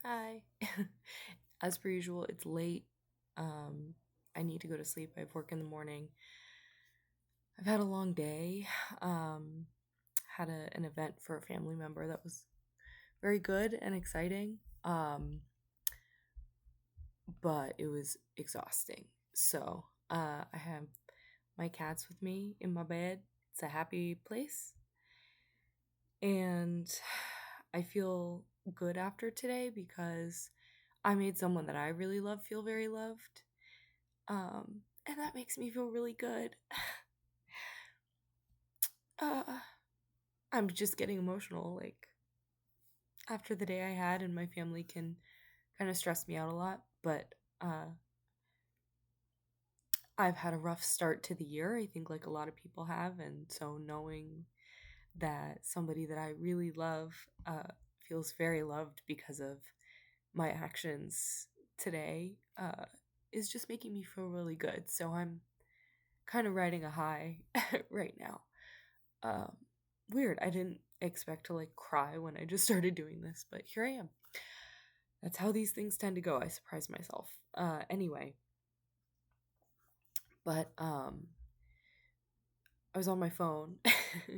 Hi. As per usual, it's late. Um, I need to go to sleep. I have work in the morning. I've had a long day. Um, had an event for a family member that was very good and exciting. But it was exhausting. So, I have my cats with me in my bed. It's a happy place. And I feel good after today because I made someone that I really love feel very loved. And that makes me feel really good. Uh, I'm just getting emotional. Like, after the day I had, and my family can kind of stress me out a lot, but I've had a rough start to the year, I think, like a lot of people have. And so, knowing that somebody that I really love feels very loved because of my actions today is just making me feel really good. So, I'm kind of riding a high right now. Um, Weird. I didn't expect to like cry when I just started doing this, but here I am. That's how these things tend to go. I surprise myself. Anyway, but I was on my phone,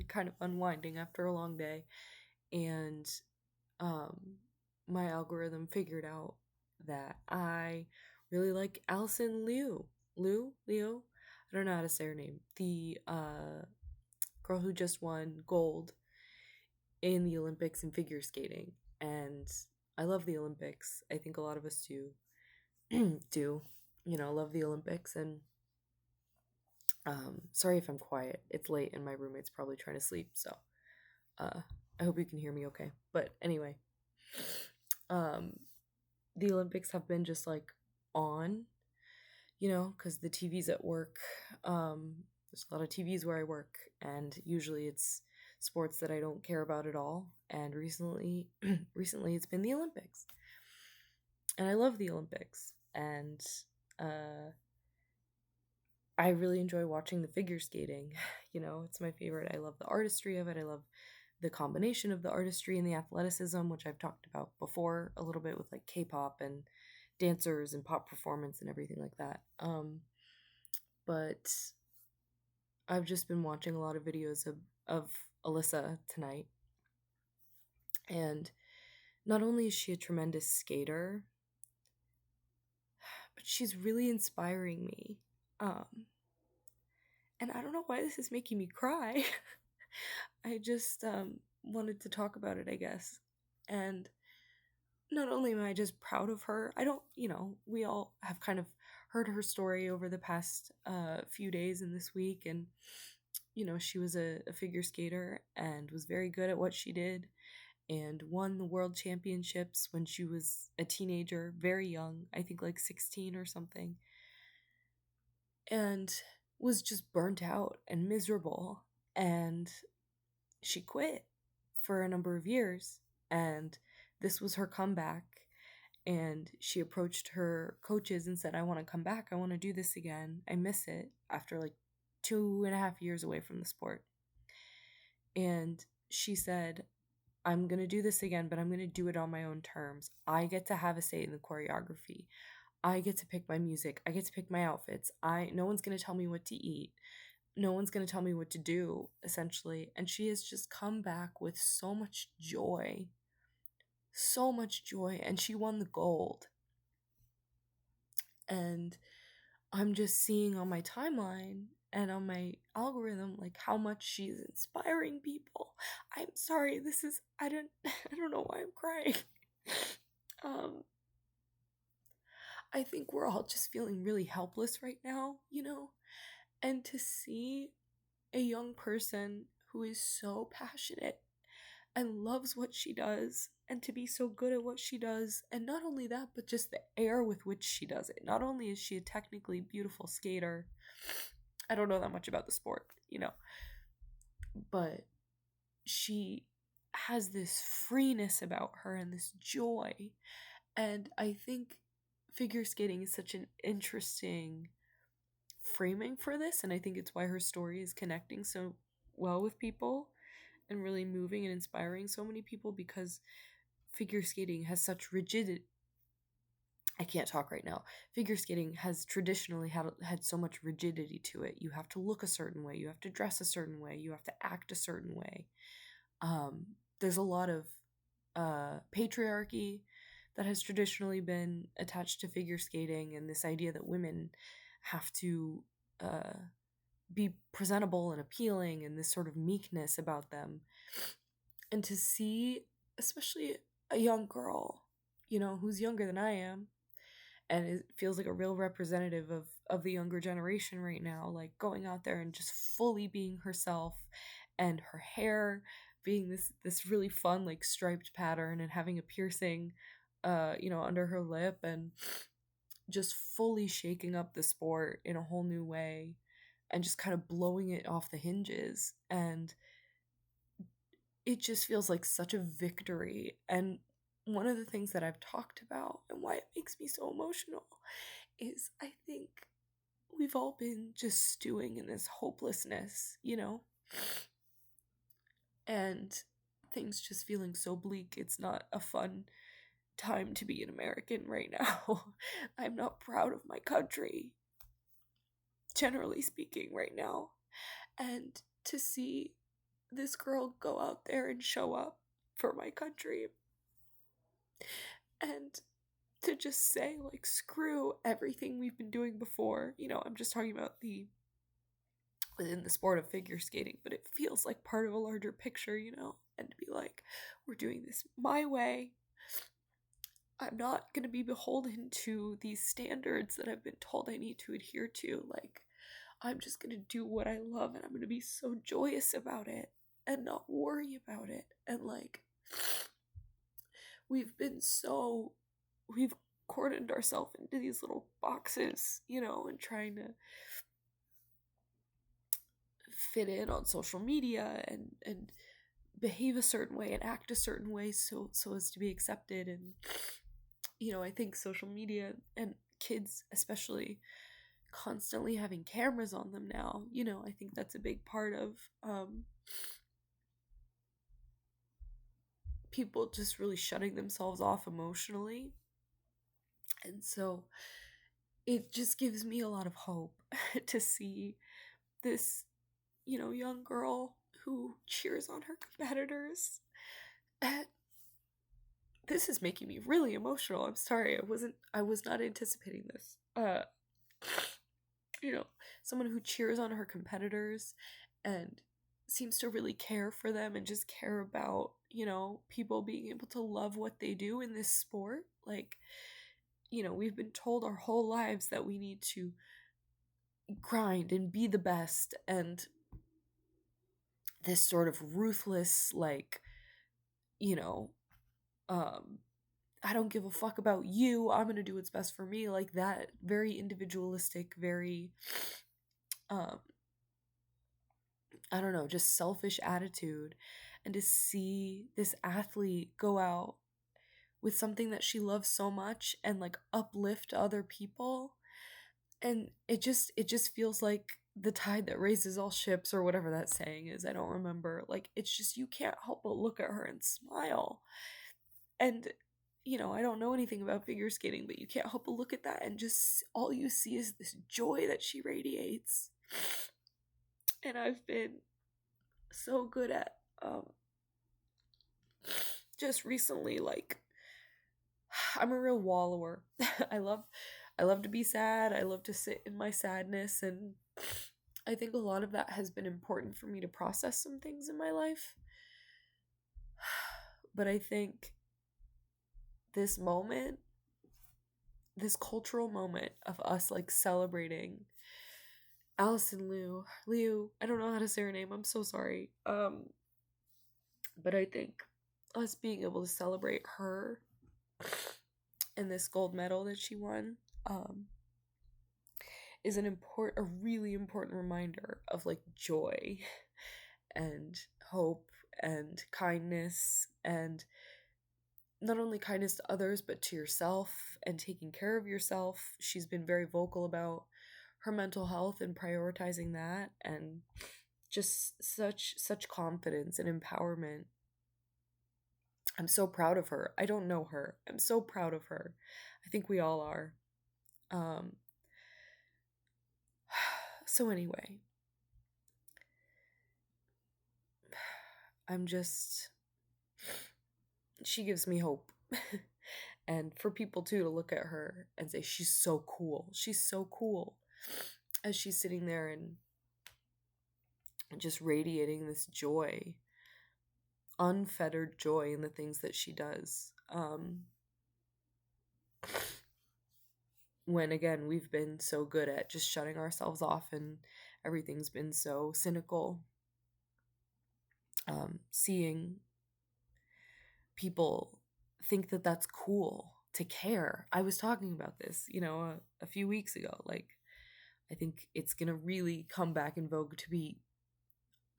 kind of unwinding after a long day, and um, my algorithm figured out that I really like Allison Leo. I don't know how to say her name. The girl who just won gold in the Olympics in figure skating. And I love the Olympics. I think a lot of us do, love the Olympics. And sorry if I'm quiet. It's late and my roommate's probably trying to sleep. So uh, I hope you can hear me okay. But anyway, um, the Olympics have been just like on, because the TV's at work. There's a lot of TVs where I work, and usually it's sports that I don't care about at all. And recently it's been the Olympics, and I love the Olympics. And uh, I really enjoy watching the figure skating. It's my favorite. I love the artistry of it. I love the combination of the artistry and the athleticism, which I've talked about before a little bit with like K-pop and dancers and pop performance and everything like that. But I've just been watching a lot of videos of Alyssa tonight. And not only is she a tremendous skater, but she's really inspiring me. And I don't know why this is making me cry. I just wanted to talk about it, I guess. And not only am I just proud of her, I don't, we all have kind of heard her story over the past few days and this week. And, she was a figure skater and was very good at what she did and won the world championships when she was a teenager, very young, I think like 16 or something, and was just burnt out and miserable. And she quit for a number of years. And this was her comeback. And she approached her coaches and said, I want to come back. I want to do this again. I miss it after like 2.5 years away from the sport. And she said, I'm going to do this again, but I'm going to do it on my own terms. I get to have a say in the choreography. I get to pick my music. I get to pick my outfits. No one's going to tell me what to eat. No one's going to tell me what to do, essentially. And she has just come back with so much joy. So much joy. And she won the gold. And I'm just seeing on my timeline and on my algorithm like how much she's inspiring people. I'm sorry, I don't know why I'm crying. um I think we're all just feeling really helpless right now, And to see a young person who is so passionate and loves what she does and to be so good at what she does, and not only that, but just the air with which she does it. Not only is she a technically beautiful skater, I don't know that much about the sport, but she has this freeness about her and this joy. And I think figure skating is such an interesting framing for this, and I think it's why her story is connecting so well with people and really moving and inspiring so many people, because figure skating has such rigid I can't talk right now. Figure skating has traditionally had so much rigidity to it. You have to look a certain way, you have to dress a certain way, you have to act a certain way. There's a lot of patriarchy that has traditionally been attached to figure skating, and this idea that women have to be presentable and appealing, and this sort of meekness about them. And to see, especially a young girl, who's younger than I am, and it feels like a real representative of the younger generation right now, like going out there and just fully being herself, and her hair being this really fun like striped pattern, and having a piercing under her lip, and just fully shaking up the sport in a whole new way, and just kind of blowing it off the hinges. And it just feels like such a victory. And one of the things that I've talked about and why it makes me so emotional is I think we've all been just stewing in this hopelessness, and things just feeling so bleak. It's not a fun time to be an American right now. I'm not proud of my country, generally speaking, right now. And to see this girl go out there and show up for my country, and to just say, like, screw everything we've been doing before. I'm just talking about within the sport of figure skating, but it feels like part of a larger picture, and to be like, we're doing this my way. I'm not going to be beholden to these standards that I've been told I need to adhere to. Like, I'm just going to do what I love, and I'm going to be so joyous about it and not worry about it. And like, we've cordoned ourselves into these little boxes, and trying to fit in on social media, and behave a certain way and act a certain way so as to be accepted. And I think social media, and kids especially, constantly having cameras on them now, I think that's a big part of people just really shutting themselves off emotionally. And so it just gives me a lot of hope to see this, young girl who cheers on her competitors. And this is making me really emotional. I'm sorry. I was not anticipating this. Someone who cheers on her competitors and seems to really care for them, and just care about, people being able to love what they do in this sport. Like, we've been told our whole lives that we need to grind and be the best, and this sort of ruthless, like, I don't give a fuck about you, I'm gonna do what's best for me, like that very individualistic, very I don't know, just selfish attitude. And to see this athlete go out with something that she loves so much and like uplift other people, and it just feels like the tide that raises all ships, or whatever that saying is. I don't remember. Like, it's just, you can't help but look at her and smile. And I don't know anything about figure skating, but you can't help but look at that, and just all you see is this joy that she radiates. And I've been so good at just recently, like, I'm a real wallower. I love to be sad. I love to sit in my sadness, and I think a lot of that has been important for me to process some things in my life. But I think this moment, this cultural moment of us like celebrating Allison Liu, I don't know how to say her name, I'm so sorry. But I think us being able to celebrate her and this gold medal that she won is a really important reminder of like joy and hope and kindness, and not only kindness to others but to yourself, and taking care of yourself. She's been very vocal about her mental health and prioritizing that, and just such confidence and empowerment. I'm so proud of her. I don't know her. I'm so proud of her. I think we all are. Um, so anyway, I'm just, she gives me hope. And for people too to look at her and say, she's so cool. She's so cool. As she's sitting there and just radiating this joy, unfettered joy in the things that she does. When again, we've been so good at just shutting ourselves off and everything's been so cynical. Seeing people think that that's cool to care. I was talking about this, a few weeks ago. Like, I think it's gonna really come back in vogue to be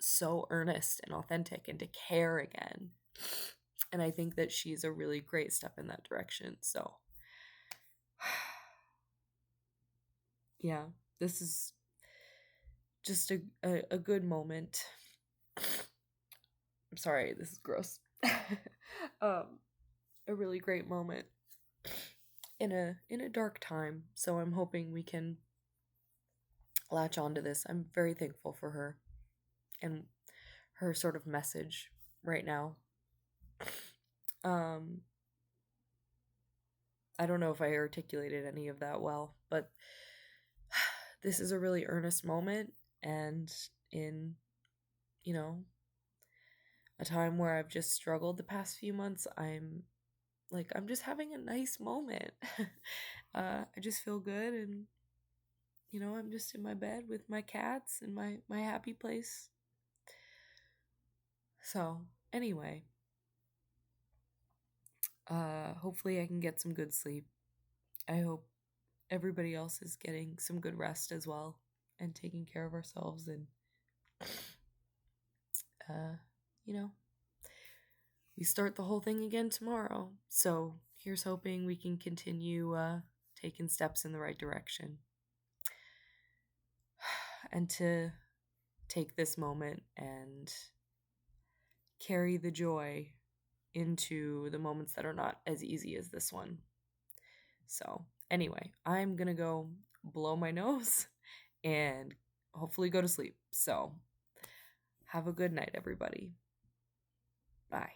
so earnest and authentic and to care again. And I think that she's a really great step in that direction. So, yeah, this is just a good moment. I'm sorry, this is gross. A really great moment in a dark time. So I'm hoping we can latch onto this. I'm very thankful for her and her sort of message right now. I don't know if I articulated any of that well, but this is a really earnest moment, and in, a time where I've just struggled the past few months, I'm just having a nice moment. I just feel good, and I'm just in my bed with my cats in my happy place. So anyway, hopefully I can get some good sleep. I hope everybody else is getting some good rest as well and taking care of ourselves, and we start the whole thing again tomorrow. So here's hoping we can continue taking steps in the right direction. And to take this moment and carry the joy into the moments that are not as easy as this one. So anyway, I'm gonna go blow my nose and hopefully go to sleep. So have a good night, everybody. Bye.